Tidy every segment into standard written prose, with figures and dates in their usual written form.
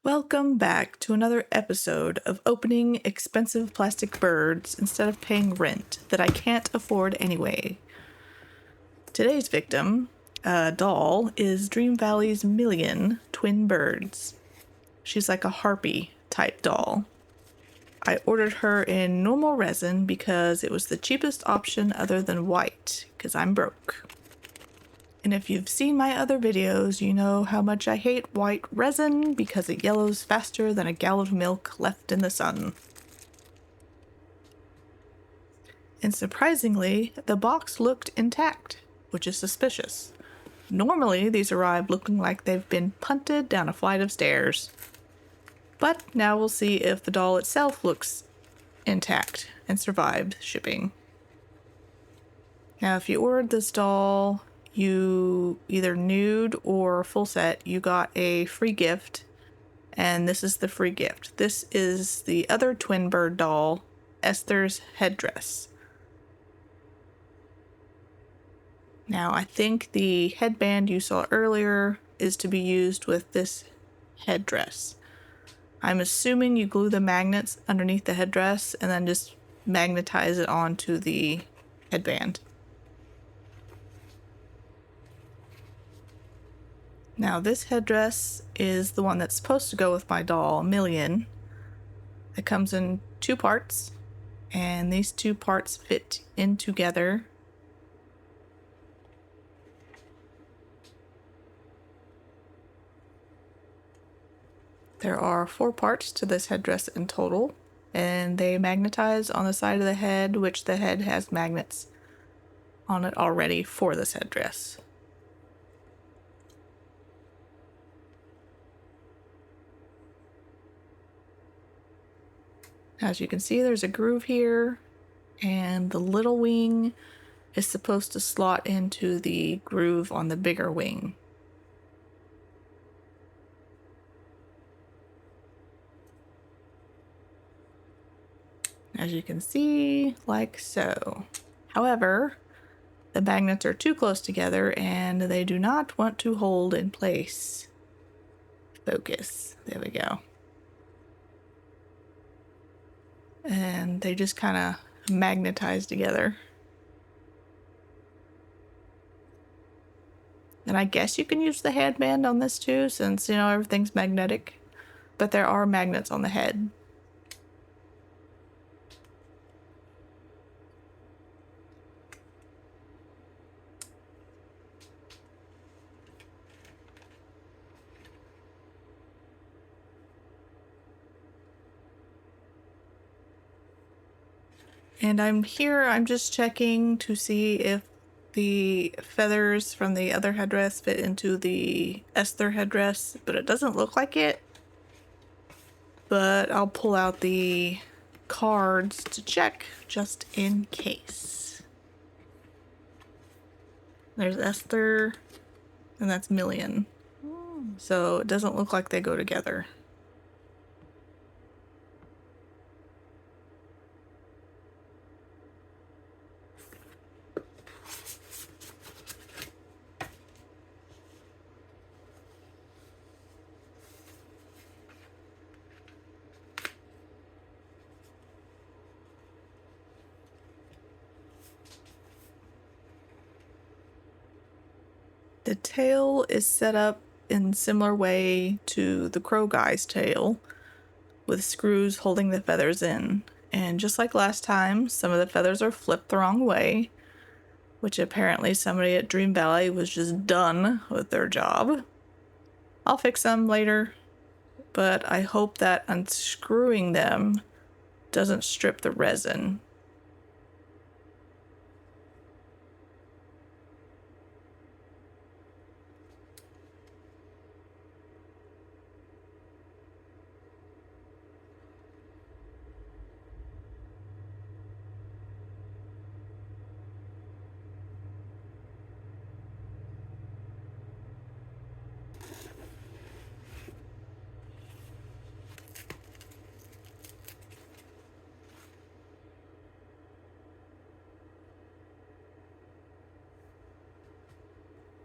Welcome back to another episode of opening expensive plastic birds instead of paying rent that I can't afford anyway. Today's victim, a doll, is Dream Valley's Milien twin birds. She's like a Harpy type doll. I ordered her in normal resin because it was the cheapest option other than white, because I'm broke. And if you've seen my other videos, you know how much I hate white resin because it yellows faster than a gallon of milk left in the sun. And surprisingly, the box looked intact, which is suspicious. Normally, these arrive looking like they've been punted down a flight of stairs. But now we'll see if the doll itself looks intact and survived shipping. Now, if you ordered this doll, you either nude or full set, you got a free gift, and this is the free gift. This is the other twin bird doll, Esther's headdress. Now, I think the headband you saw earlier is to be used with this headdress. I'm assuming you glue the magnets underneath the headdress and then just magnetize it onto the headband. Now, this headdress is the one that's supposed to go with my doll, Milien. It comes in two parts, and these two parts fit in together. There are 4 parts to this headdress in total, and they magnetize on the side of the head, which the head has magnets on it already for this headdress. As you can see, there's a groove here, and the little wing is supposed to slot into the groove on the bigger wing. As you can see, like so. However, the magnets are too close together and they do not want to hold in place. Focus. There we go. And they just kind of magnetize together. And I guess you can use the headband on this too, since, you know, everything's magnetic. But there are magnets on the head. And I'm just checking to see if the feathers from the other headdress fit into the Esther headdress, but it doesn't look like it. But I'll pull out the cards to check just in case. There's Esther, and that's Milien. So it doesn't look like they go together. The tail is set up in similar way to the crow guy's tail, with screws holding the feathers in. And just like last time, some of the feathers are flipped the wrong way, which apparently somebody at Dream Valley was just done with their job. I'll fix them later, but I hope that unscrewing them doesn't strip the resin.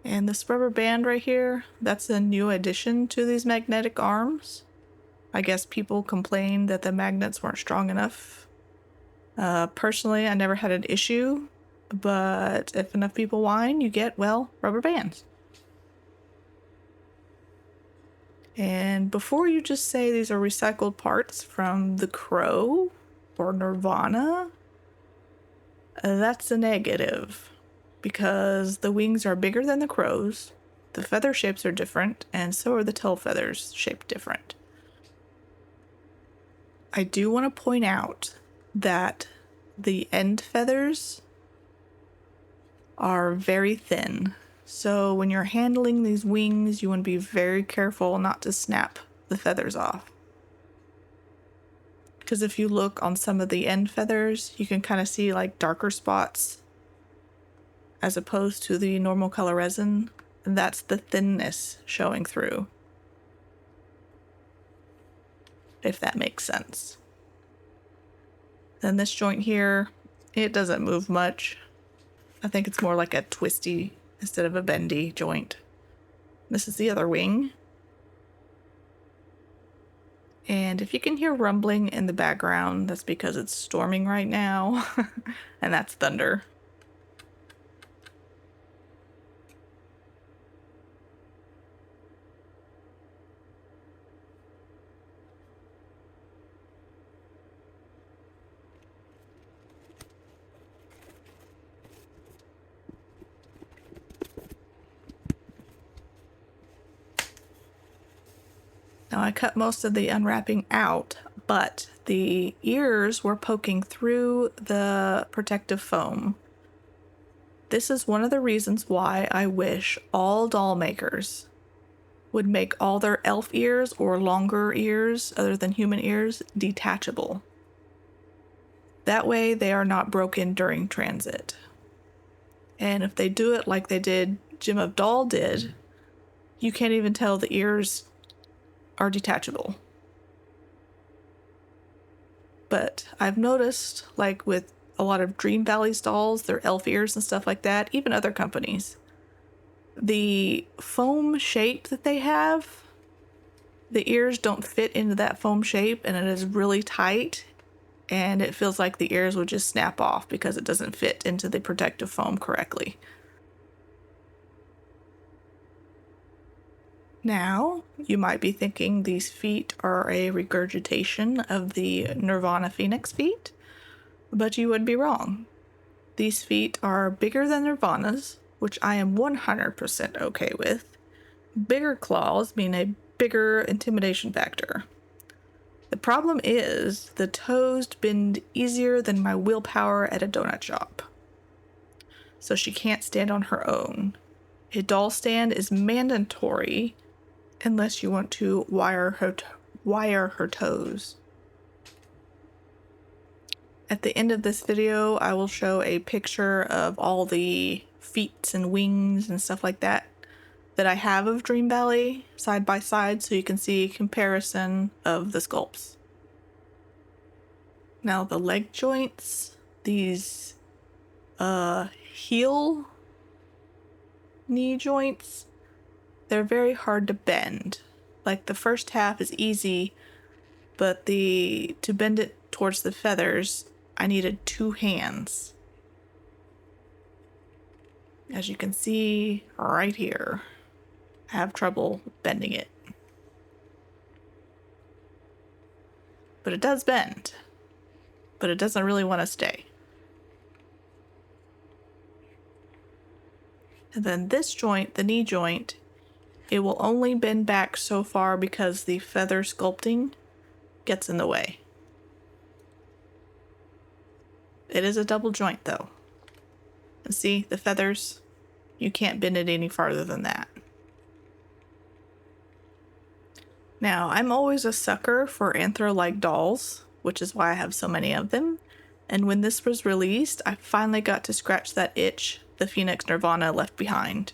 And this rubber band right here, that's a new addition to these magnetic arms. I guess people complained that the magnets weren't strong enough. Personally, I never had an issue, but if enough people whine, you get, well, rubber bands. And before you just say these are recycled parts from the Crow or Nirvana, that's a negative, because the wings are bigger than the Crow's, the feather shapes are different, and so are the tail feathers shaped different. I do want to point out that the end feathers are very thin. So when you're handling these wings, you want to be very careful not to snap the feathers off. Because if you look on some of the end feathers, you can kind of see like darker spots as opposed to the normal color resin. And that's the thinness showing through. If that makes sense. Then this joint here, it doesn't move much. I think it's more like a twisty instead of a bendy joint. This is the other wing. And if you can hear rumbling in the background, that's because it's storming right now. And that's thunder. Now I cut most of the unwrapping out, but the ears were poking through the protective foam. This is one of the reasons why I wish all doll makers would make all their elf ears or longer ears, other than human ears, detachable. That way they are not broken during transit. And if they do it like they did, Jim of Doll did, you can't even tell the ears are detachable. But I've noticed, like with a lot of Dream Valley dolls, their elf ears and stuff like that, even other companies, the foam shape that they have, the ears don't fit into that foam shape, and it is really tight, and it feels like the ears would just snap off because it doesn't fit into the protective foam correctly. Now, you might be thinking these feet are a regurgitation of the Nirvana Phoenix feet, but you would be wrong. These feet are bigger than Nirvana's, which I am 100% okay with. Bigger claws mean a bigger intimidation factor. The problem is, the toes bend easier than my willpower at a donut shop. So she can't stand on her own. A doll stand is mandatory unless you want to wire her toes. At the end of this video, I will show a picture of all the feet and wings and stuff like that I have of Dream Valley side by side, so you can see a comparison of the sculpts. Now the leg joints, these heel knee joints, they're very hard to bend. Like the first half is easy, but to bend it towards the feathers, I needed 2 hands. As you can see right here, I have trouble bending it. But it does bend, but it doesn't really want to stay. And then this joint, the knee joint, it will only bend back so far because the feather sculpting gets in the way. It is a double joint though. And see, the feathers, you can't bend it any farther than that. Now, I'm always a sucker for anthro-like dolls, which is why I have so many of them. And when this was released, I finally got to scratch that itch the Phoenix Nirvana left behind.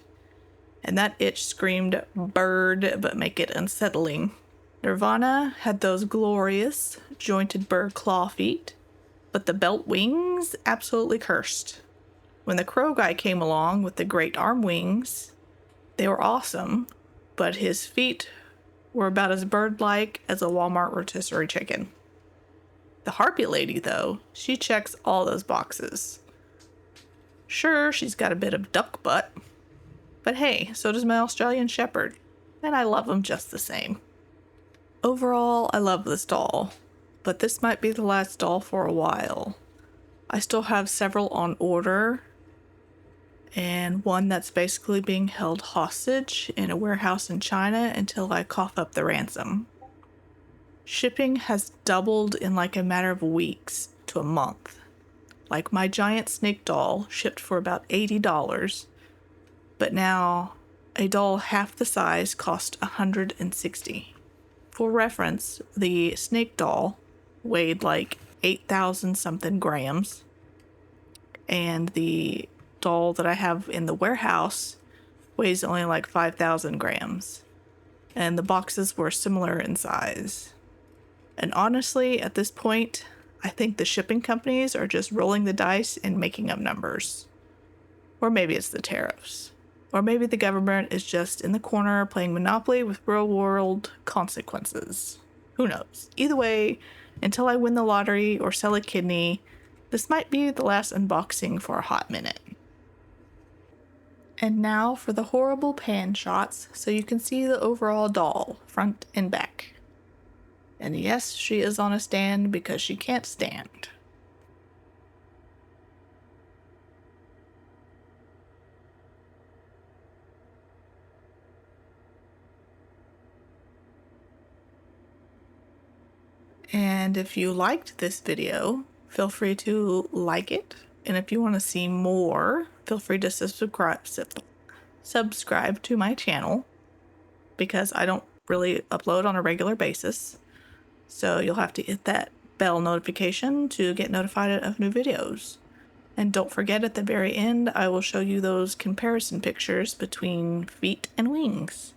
And that itch screamed bird, but make it unsettling. Nirvana had those glorious jointed bird claw feet, but the belt wings absolutely cursed. When the crow guy came along with the great arm wings, they were awesome, but his feet were about as bird-like as a Walmart rotisserie chicken. The Harpy lady, though, she checks all those boxes. Sure, she's got a bit of duck butt, but hey, so does my Australian Shepherd, and I love them just the same. Overall, I love this doll, but this might be the last doll for a while. I still have several on order, and one that's basically being held hostage in a warehouse in China until I cough up the ransom. Shipping has doubled in like a matter of weeks to a month. Like my giant snake doll shipped for about $80, but now a doll half the size cost $160. For reference, the snake doll weighed like 8,000 something grams, and the doll that I have in the warehouse weighs only like 5,000 grams, and the boxes were similar in size. And honestly, at this point, I think the shipping companies are just rolling the dice and making up numbers. Or maybe it's the tariffs. Or maybe the government is just in the corner playing Monopoly with real-world consequences. Who knows? Either way, until I win the lottery or sell a kidney, this might be the last unboxing for a hot minute. And now for the horrible pan shots so you can see the overall doll, front and back. And yes, she is on a stand because she can't stand. And if you liked this video, feel free to like it. And if you want to see more, feel free to subscribe to my channel, because I don't really upload on a regular basis. So you'll have to hit that bell notification to get notified of new videos. And don't forget, at the very end, I will show you those comparison pictures between feet and wings.